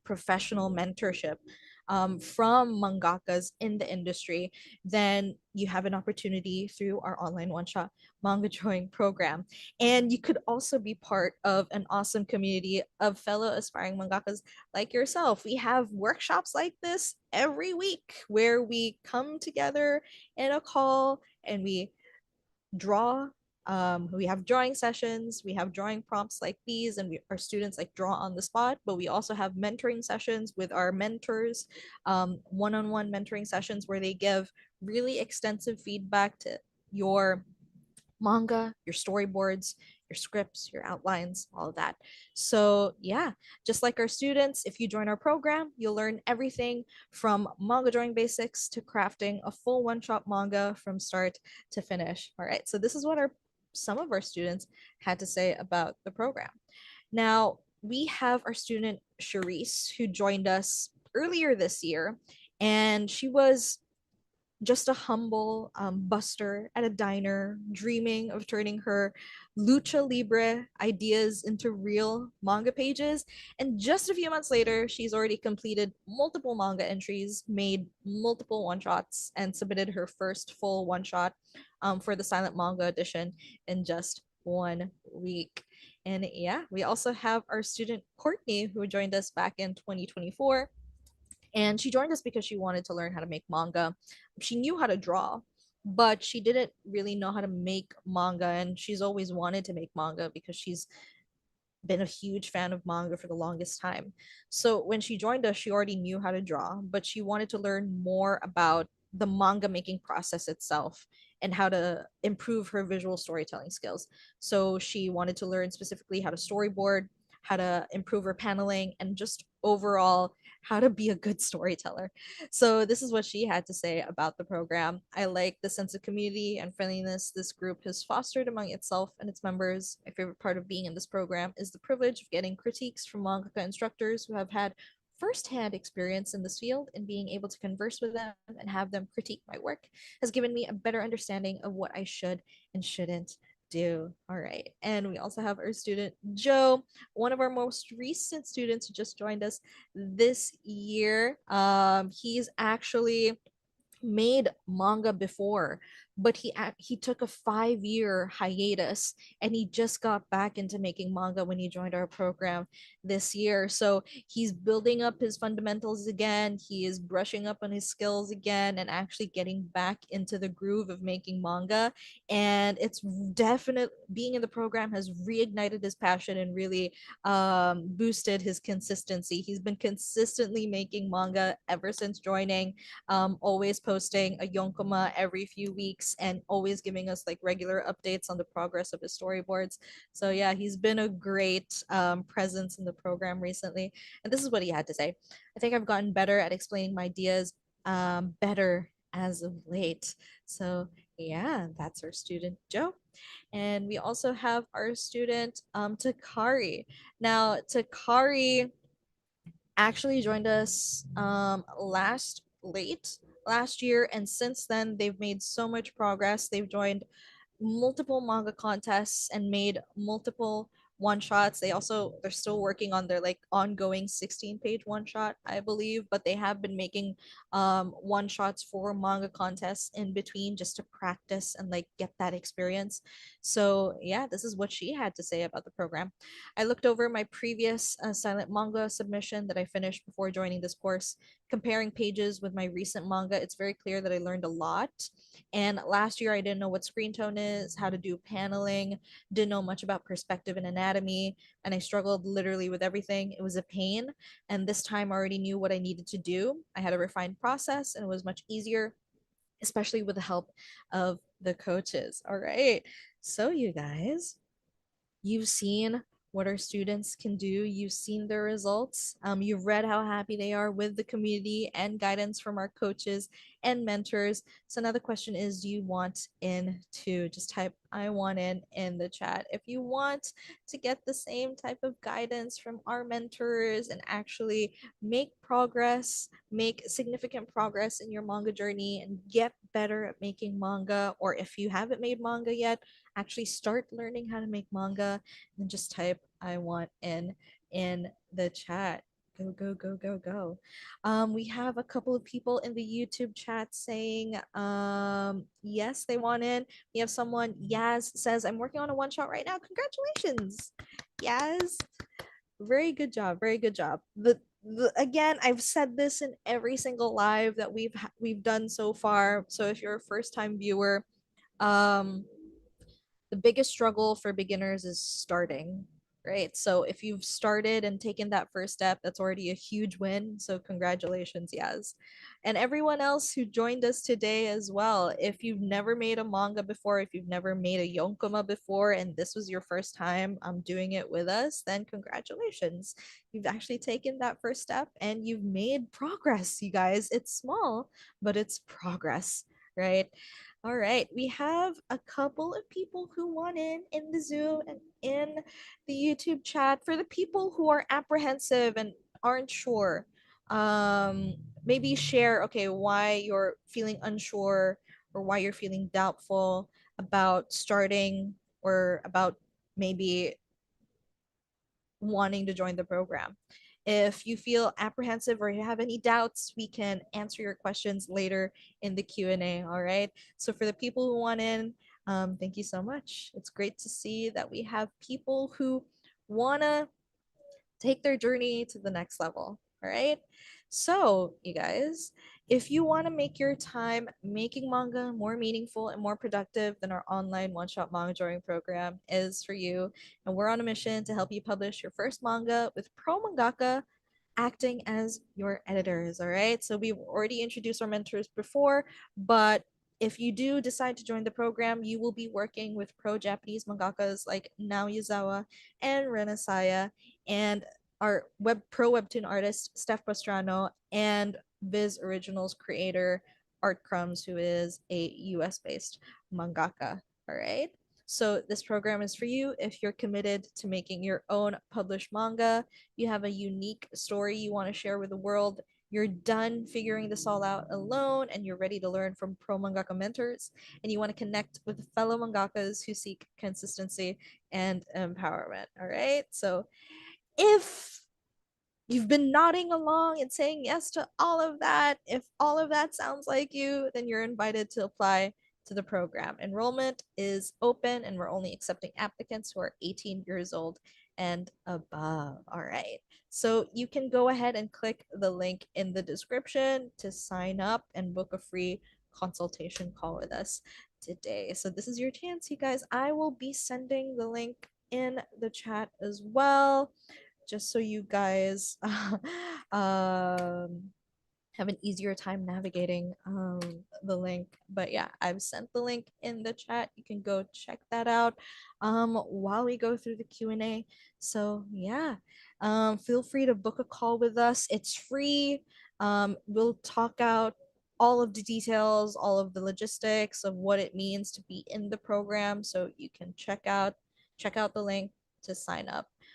professional mentorship from mangakas in the industry, then you have an opportunity through our online one shot manga drawing program. And you could also be part of an awesome community of fellow aspiring mangakas like yourself. We have workshops like this every week where we come together in a call and we draw. We have drawing sessions, we have drawing prompts like these, and our students like draw on the spot. But we also have mentoring sessions with our mentors, one-on-one mentoring sessions where they give really extensive feedback to your manga, your storyboards, your scripts, your outlines, all of that. So, yeah, just like our students, if you join our program, you'll learn everything from manga drawing basics to crafting a full one-shot manga from start to finish. All right, so this is what our some of our students had to say about the program. Now, we have our student Charisse who joined us earlier this year, and she was just a humble buster at a diner, dreaming of turning her lucha libre ideas into real manga pages. And just a few months later, she's already completed multiple manga entries, made multiple one shots, and submitted her first full one shot for the silent manga edition in just 1 week. And yeah, we also have our student Courtney, who joined us back in 2024. And she joined us because she wanted to learn how to make manga. She knew how to draw, but she didn't really know how to make manga. And she's always wanted to make manga because she's been a huge fan of manga for the longest time. So when she joined us, she already knew how to draw, but she wanted to learn more about the manga making process itself and how to improve her visual storytelling skills. So she wanted to learn specifically how to storyboard, how to improve her paneling, and just overall how to be a good storyteller. So this is what she had to say about the program. I like the sense of community and friendliness this group has fostered among itself and its members. My favorite part of being in this program is the privilege of getting critiques from mangaka instructors who have had firsthand experience in this field, and being able to converse with them and have them critique my work has given me a better understanding of what I should and shouldn't do. All right. And we also have our student Joe, one of our most recent students who just joined us this year. He's actually made manga before, but he took a 5 year hiatus, and he just got back into making manga when he joined our program this year. So he's building up his fundamentals again, he is brushing up on his skills again, and actually getting back into the groove of making manga. And it's definite being in the program has reignited his passion and really boosted his consistency. He's been consistently making manga ever since joining, always posting a Yonkoma every few weeks and always giving us like regular updates on the progress of his storyboards. So yeah, he's been a great presence in the program recently. And this is what he had to say. I think I've gotten better at explaining my ideas better as of late. So yeah, that's our student Joe. And we also have our student Takari. Now, Takari actually joined us last year, and since then they've made so much progress. They've joined multiple manga contests and made multiple one shots. They're still working on their like ongoing 16-page one shot, I believe, but they have been making one shots for manga contests in between just to practice and like get that experience. So yeah, this is what she had to say about the program. I looked over my previous silent manga submission that I finished before joining this course. Comparing pages with my recent manga, it's very clear that I learned a lot. And last year, I didn't know what screen tone is, how to do paneling, didn't know much about perspective and anatomy, and I struggled literally with everything. It was a pain. And this time, I already knew what I needed to do. I had a refined process, and it was much easier, especially with the help of the coaches. All right. So, you guys, you've seen what our students can do. You've seen their results. You've read how happy they are with the community and guidance from our coaches and mentors. So now the question is, do you want in to just type I want in the chat if you want to get the same type of guidance from our mentors and actually make progress, make significant progress in your manga journey and get better at making manga. Or if you haven't made manga yet, actually start learning how to make manga, and just type I want in the chat. Go, go, go, go, go. We have a couple of people in the YouTube chat saying yes, they want in. We have someone, Yaz says, I'm working on a one shot right now. Congratulations, Yaz. Very good job. Very good job. Again, I've said this in every single live that we've done so far. So if you're a first time viewer, um the biggest struggle for beginners is starting, right? So if you've started and taken that first step, that's already a huge win. So congratulations, Yaz. And everyone else who joined us today as well. If you've never made a manga before, if you've never made a yonkoma before, and this was your first time doing it with us, then congratulations. You've actually taken that first step and you've made progress, you guys. It's small, but it's progress, right? All right, we have a couple of people who want in the Zoom and in the YouTube chat. For the people who are apprehensive and aren't sure, um, maybe share, okay, why you're feeling unsure or why you're feeling doubtful about starting, or about maybe wanting to join the program. If you feel apprehensive or you have any doubts, we can answer your questions later in the Q&A, all right? So for the people who want in, thank you so much. It's great to see that we have people who want to take their journey to the next level. All right. So, you guys, if you want to make your time making manga more meaningful and more productive than our online one shot manga drawing program is for you, and we're on a mission to help you publish your first manga with pro mangaka acting as your editors. All right. So we've already introduced our mentors before, but if you do decide to join the program, you will be working with pro Japanese mangakas like Nao Yuzawa and Renesaya, and our pro webtoon artist Steph Pastrano, and Viz Originals creator Art Crumbs, who is a US based mangaka. All right. So this program is for you if you're committed to making your own published manga, you have a unique story you want to share with the world, you're done figuring this all out alone, and you're ready to learn from pro mangaka mentors, and you want to connect with fellow mangakas who seek consistency and empowerment. All right. So if you've been nodding along and saying yes to all of that, if all of that sounds like you, then you're invited to apply to the program. Enrollment is open and we're only accepting applicants who are 18 years old and above. All right. So you can go ahead and click the link in the description to sign up and book a free consultation call with us today. So this is your chance, you guys. I will be sending the link in the chat as well, just so you guys have an easier time navigating the link. But yeah, I've sent the link in the chat. You can go check that out while we go through the Q&A. So yeah, feel free to book a call with us. It's free. We'll talk out all of the details, all of the logistics of what it means to be in the program. So you can check out the link to sign up